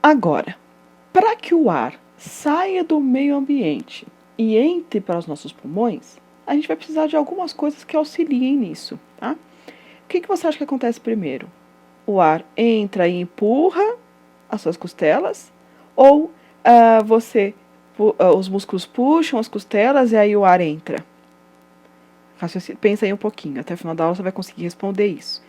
Agora, para que o ar saia do meio ambiente e entre para os nossos pulmões, a gente vai precisar de algumas coisas que auxiliem nisso, tá? O que você acha que acontece primeiro? O ar entra e empurra as suas costelas, ou os músculos puxam as costelas e aí o ar entra? Pensa aí um pouquinho, até o final da aula você vai conseguir responder isso.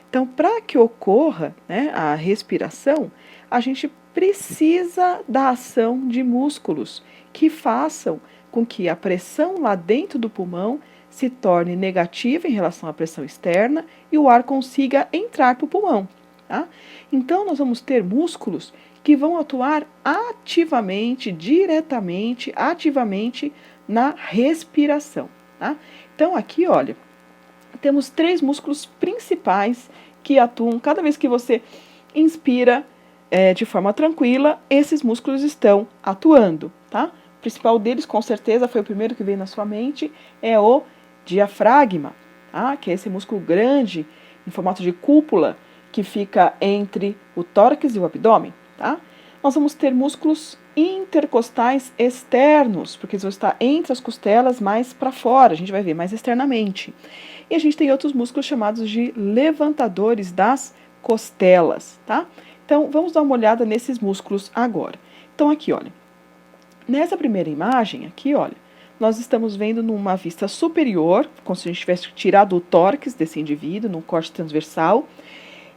Então, para que ocorra, né, a respiração, a gente precisa da ação de músculos que façam com que a pressão lá dentro do pulmão se torne negativa em relação à pressão externa e o ar consiga entrar para o pulmão. Tá? Então, nós vamos ter músculos que vão atuar ativamente, diretamente, ativamente na respiração. Tá? Então, aqui, olha, temos 3 músculos principais que atuam cada vez que você inspira de forma tranquila, esses músculos estão atuando, tá? O principal deles, com certeza, foi o primeiro que veio na sua mente, é o diafragma, tá? Que é esse músculo grande, em formato de cúpula, que fica entre o tórax e o abdômen, tá? Nós vamos ter músculos intercostais externos, porque eles vão estar entre as costelas mais para fora, a gente vai ver mais externamente. E a gente tem outros músculos chamados de levantadores das costelas, tá? Então, vamos dar uma olhada nesses músculos agora. Então, aqui, olha. Nessa primeira imagem, aqui, olha, nós estamos vendo numa vista superior, como se a gente tivesse tirado o tórax desse indivíduo, num corte transversal.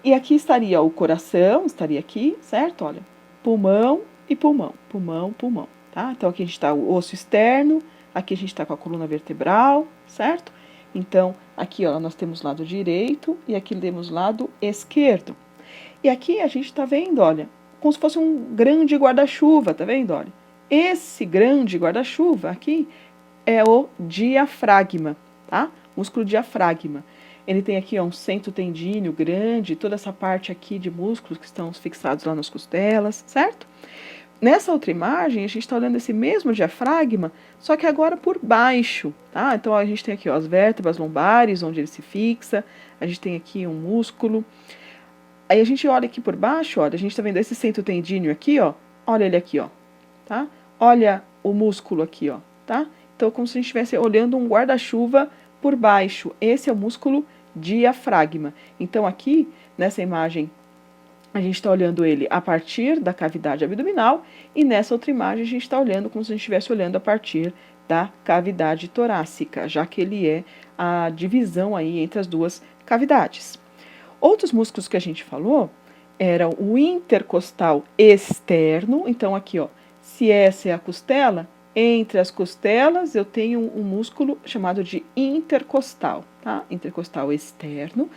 E aqui estaria o coração, estaria aqui, certo? Olha, pulmão e pulmão, pulmão, pulmão, tá? Então, aqui a gente está o osso externo, aqui a gente está com a coluna vertebral, certo? Então, aqui ó, nós temos lado direito e aqui temos lado esquerdo. E aqui a gente está vendo, olha, como se fosse um grande guarda-chuva, tá vendo? Olha, esse grande guarda-chuva aqui é o diafragma, tá? Músculo diafragma. Ele tem aqui ó, um centro tendíneo grande, toda essa parte aqui de músculos que estão fixados lá nas costelas, certo? Nessa outra imagem, a gente está olhando esse mesmo diafragma, só que agora por baixo, tá? Então, a gente tem aqui ó, as vértebras lombares, onde ele se fixa, a gente tem aqui um músculo. Aí a gente olha aqui por baixo, olha, a gente está vendo esse centro tendíneo aqui, ó, olha ele aqui, ó, tá? Olha o músculo aqui, ó, tá? Então, como se a gente estivesse olhando um guarda-chuva por baixo. Esse é o músculo diafragma. Então, aqui, nessa imagem, a gente está olhando ele a partir da cavidade abdominal e nessa outra imagem a gente está olhando como se a gente estivesse olhando a partir da cavidade torácica, já que ele é a divisão aí entre as duas cavidades. Outros músculos que a gente falou eram o intercostal externo, então aqui ó, se essa é a costela, entre as costelas eu tenho um músculo chamado de intercostal, tá? Intercostal externo.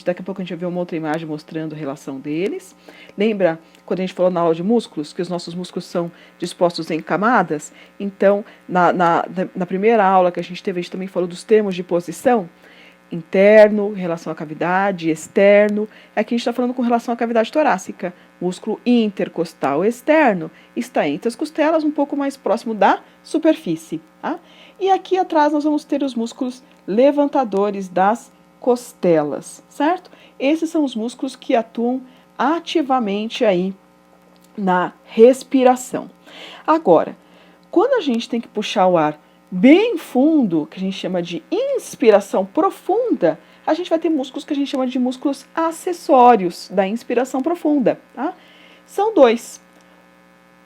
Daqui a pouco a gente vai ver uma outra imagem mostrando a relação deles. Lembra quando a gente falou na aula de músculos, que os nossos músculos são dispostos em camadas? Então, na primeira aula que a gente teve, a gente também falou dos termos de posição. Interno, em relação à cavidade, externo. Aqui a gente está falando com relação à cavidade torácica. Músculo intercostal externo está entre as costelas, um pouco mais próximo da superfície. Tá? E aqui atrás nós vamos ter os músculos levantadores das costelas, certo? Esses são os músculos que atuam ativamente aí na respiração. Agora, quando a gente tem que puxar o ar bem fundo, que a gente chama de inspiração profunda, a gente vai ter músculos que a gente chama de músculos acessórios da inspiração profunda. Tá? São 2,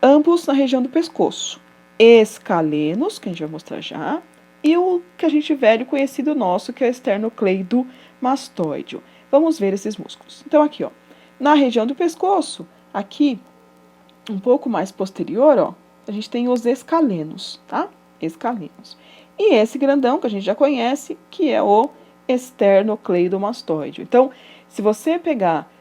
ambos na região do pescoço. Escalenos, que a gente vai mostrar já, e o que a gente velho conhecido nosso, que é o esternocleidomastoide. Vamos ver esses músculos. Então, aqui, ó, na região do pescoço, aqui, um pouco mais posterior, ó, a gente tem os escalenos, tá? Escalenos. E esse grandão que a gente já conhece, que é o esternocleidomastoide. Então, se você pegar,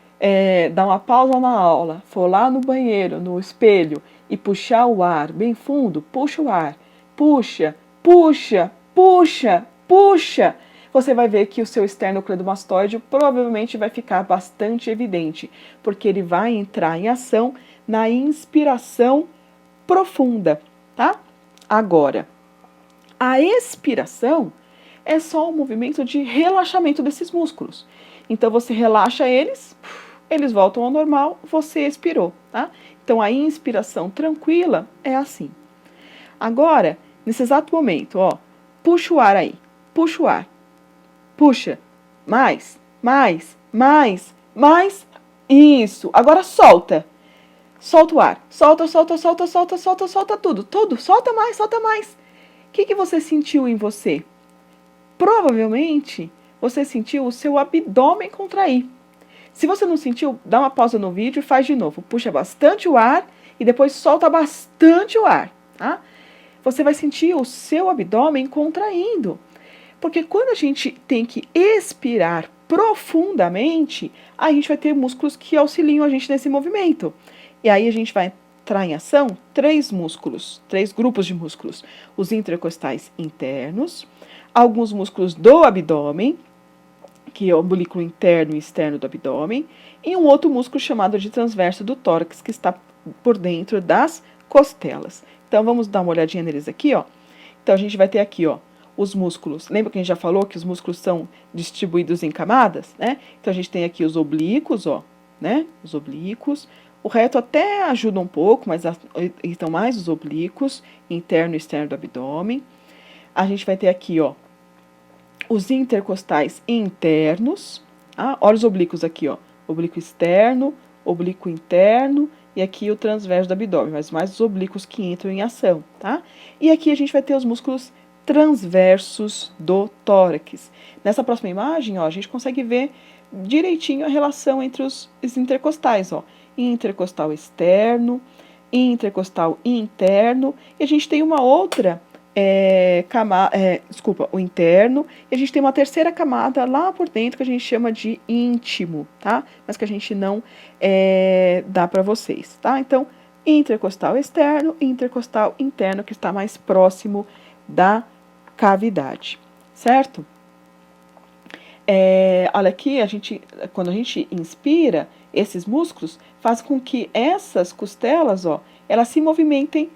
dar uma pausa na aula, for lá no banheiro, no espelho, e puxar o ar bem fundo, puxa o ar, puxa, puxa, puxa, puxa, você vai ver que o seu esternocleidomastoide provavelmente vai ficar bastante evidente, porque ele vai entrar em ação na inspiração profunda, tá? Agora, a expiração é só um movimento de relaxamento desses músculos. Então, você relaxa eles, eles voltam ao normal, você expirou, tá? Então, a inspiração tranquila é assim. Agora, nesse exato momento, ó, puxa o ar aí, puxa o ar, puxa, mais, isso, agora solta. Solta o ar, solta tudo, solta mais. O que você sentiu em você? Provavelmente, você sentiu o seu abdômen contrair. Se você não sentiu, dá uma pausa no vídeo e faz de novo. Puxa bastante o ar e depois solta bastante o ar, tá? Você vai sentir o seu abdômen contraindo. Porque quando a gente tem que expirar profundamente, a gente vai ter músculos que auxiliam a gente nesse movimento. E aí a gente vai entrar em ação 3 músculos, 3 grupos de músculos. Os intercostais internos, alguns músculos do abdômen, que é o oblíquo interno e externo do abdômen, e um outro músculo chamado de transverso do tórax, que está por dentro das costelas. Então, vamos dar uma olhadinha neles aqui, ó. Então, a gente vai ter aqui, ó, os músculos. Lembra que a gente já falou que os músculos são distribuídos em camadas, né? Então, a gente tem aqui os oblíquos, ó, né? Os oblíquos. O reto até ajuda um pouco, mas estão mais os oblíquos, interno e externo do abdômen. A gente vai ter aqui, ó, os intercostais internos. Ah, olha os oblíquos aqui, ó. Oblíquo externo, oblíquo interno e aqui o transverso do abdômen, mas mais os oblíquos que entram em ação, tá? E aqui a gente vai ter os músculos transversos do tórax. Nessa próxima imagem, ó, a gente consegue ver direitinho a relação entre os intercostais, ó. Intercostal externo, intercostal interno, e a gente tem uma outra o interno, e a gente tem uma terceira camada lá por dentro que a gente chama de íntimo, tá? Mas que a gente não dá para vocês, tá? Então, intercostal externo e intercostal interno, que está mais próximo da cavidade, certo? Olha aqui, quando a gente inspira, esses músculos fazem com que essas costelas, ó, elas se movimentem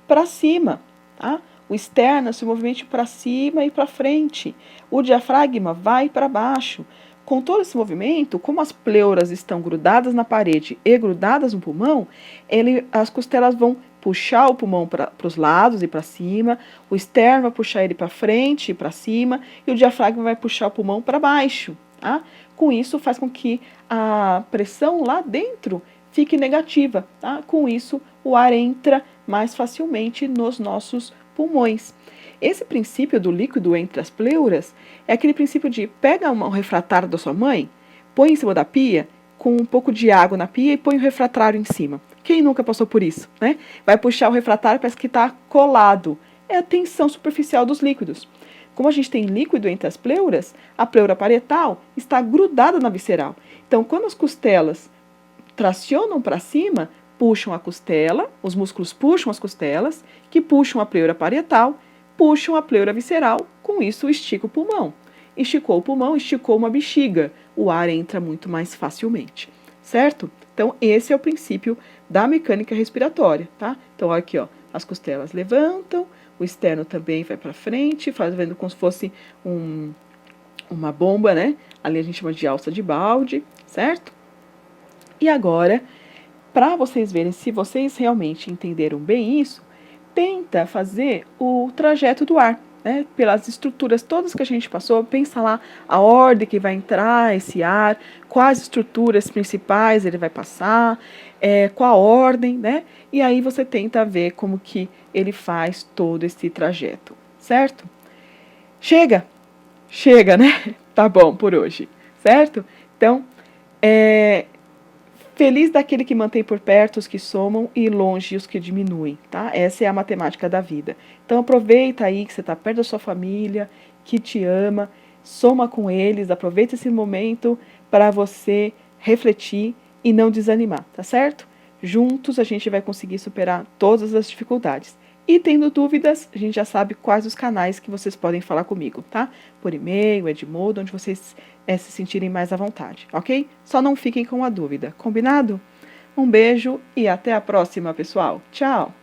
para cima, tá? O externo se movimente para cima e para frente. O diafragma vai para baixo. Com todo esse movimento, como as pleuras estão grudadas na parede e grudadas no pulmão, as costelas vão puxar o pulmão para os lados e para cima, o externo vai puxar ele para frente e para cima, e o diafragma vai puxar o pulmão para baixo. Tá? Com isso, faz com que a pressão lá dentro fique negativa. Tá? Com isso, o ar entra mais facilmente nos nossos pulmões. Esse princípio do líquido entre as pleuras é aquele princípio de pega um refratário da sua mãe, põe em cima da pia, com um pouco de água na pia e põe o refratário em cima. Quem nunca passou por isso, né? Vai puxar o refratário, parece que está colado. É a tensão superficial dos líquidos. Como a gente tem líquido entre as pleuras, a pleura parietal está grudada na visceral. Então, quando as costelas tracionam para cima, puxam a costela, os músculos puxam as costelas, que puxam a pleura parietal, puxam a pleura visceral, com isso estica o pulmão. Esticou o pulmão, esticou uma bexiga, o ar entra muito mais facilmente, certo? Então, esse é o princípio da mecânica respiratória, tá? Então, olha aqui, ó, as costelas levantam, o externo também vai para frente, fazendo como se fosse uma bomba, né? Ali a gente chama de alça de balde, certo? E agora, para vocês verem se vocês realmente entenderam bem isso, tenta fazer o trajeto do ar, né? Pelas estruturas todas que a gente passou, pensa lá a ordem que vai entrar esse ar, quais estruturas principais ele vai passar, qual a ordem, né? E aí você tenta ver como que ele faz todo esse trajeto, certo? Chega, né? Tá bom por hoje, certo? Então, feliz daquele que mantém por perto os que somam e longe os que diminuem, tá? Essa é a matemática da vida. Então aproveita aí que você está perto da sua família, que te ama, soma com eles, aproveita esse momento para você refletir e não desanimar, tá certo? Juntos a gente vai conseguir superar todas as dificuldades. E tendo dúvidas, a gente já sabe quais os canais que vocês podem falar comigo, tá? Por e-mail, Edmodo, onde vocês se sentirem mais à vontade, ok? Só não fiquem com a dúvida, combinado? Um beijo e até a próxima, pessoal. Tchau!